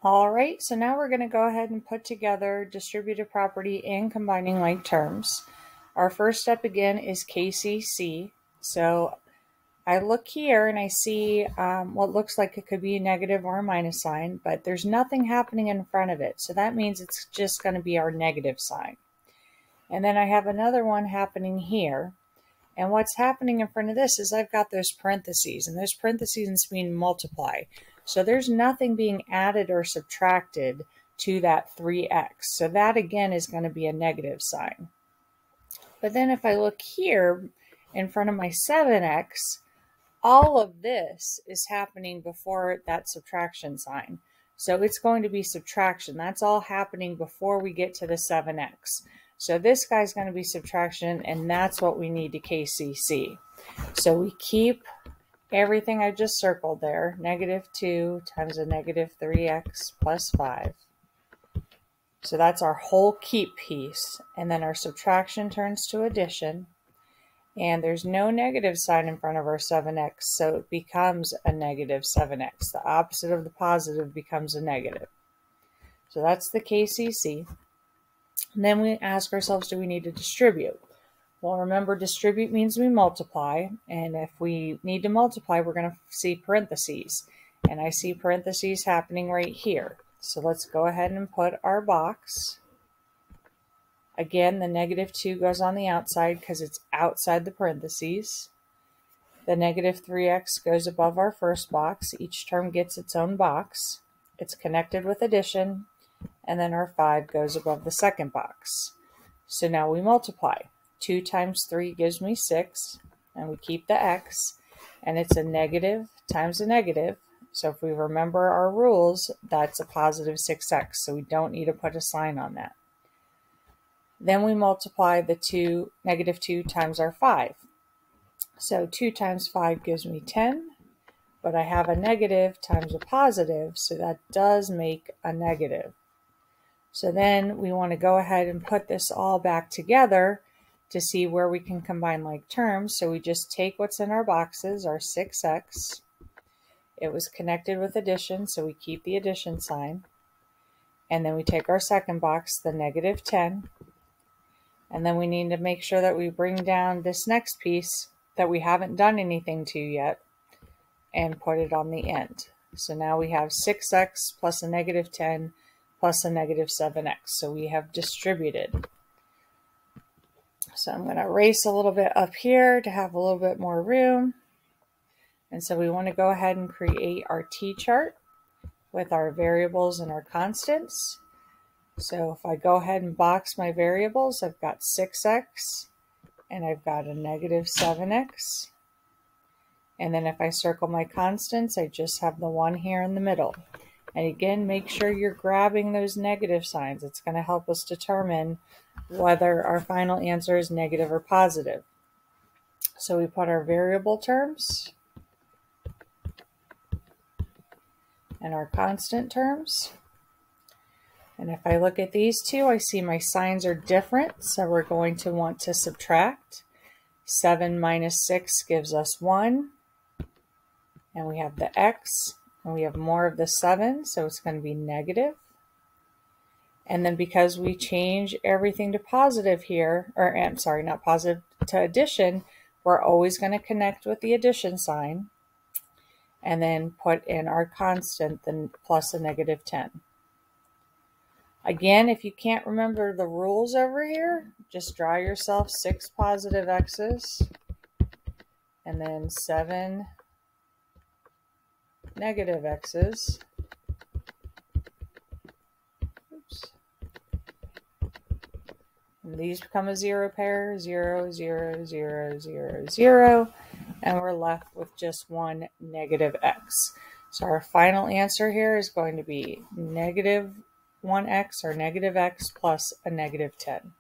All right, so now we're going to go ahead and put together distributive property and combining like terms. Our first step again is KCC. So I look here and I see what looks like it could be a negative or a minus sign, but there's nothing happening in front of it. So that means it's just going to be our negative sign. And then I have another one happening here. And what's happening in front of this is I've got those parentheses, and those parentheses mean multiply. So there's nothing being added or subtracted to that 3x. So that again is going to be a negative sign. But then if I look here in front of my 7x, all of this is happening before that subtraction sign. So it's going to be subtraction. That's all happening before we get to the 7x. So this guy's going to be subtraction, and that's what we need to KCC. So we keep everything I just circled there, -2 times a -3x plus 5. So that's our whole keep piece. And then our subtraction turns to addition. And there's no negative sign in front of our 7x, so it becomes a -7x. The opposite of the positive becomes a negative. So that's the KCC. And then we ask ourselves, do we need to distribute? Well, remember, distribute means we multiply. And if we need to multiply, we're going to see parentheses. And I see parentheses happening right here. So let's go ahead and put our box. Again, the -2 goes on the outside because it's outside the parentheses. The -3x goes above our first box. Each term gets its own box. It's connected with addition. And then our 5 goes above the second box. So now we multiply. 2 times 3 gives me 6. And we keep the x. And it's a negative times a negative. So if we remember our rules, that's a positive 6x. So we don't need to put a sign on that. Then we multiply the -2 times our 5. So 2 times 5 gives me 10, but I have a negative times a positive, so that does make a negative. So then we want to go ahead and put this all back together to see where we can combine like terms. So we just take what's in our boxes, our 6x. It was connected with addition, so we keep the addition sign. And then we take our second box, the -10. And then we need to make sure that we bring down this next piece that we haven't done anything to yet and put it on the end. So now we have 6x plus a -10 plus a -7x. So we have distributed. So I'm going to erase a little bit up here to have a little bit more room. And so we want to go ahead and create our t-chart with our variables and our constants. So if I go ahead and box my variables, I've got 6x and I've got a -7x. And then if I circle my constants, I just have the 1 here in the middle. And again, make sure you're grabbing those negative signs. It's going to help us determine whether our final answer is negative or positive. So we put our variable terms and our constant terms. And if I look at these two, I see my signs are different, so we're going to want to subtract. 7 minus 6 gives us 1. And we have the x, and we have more of the 7, so it's going to be negative. And then because we change everything to positive here, or I'm sorry, not positive, to addition, we're always going to connect with the addition sign. And then put in our constant, then plus a -10. Again, if you can't remember the rules over here, just draw yourself 6 positive x's and then 7 negative x's. Oops. And these become a 0 pair, 0, 0, 0, 0, 0, and we're left with just 1 -x. So our final answer here is going to be -1x or -x plus a -10.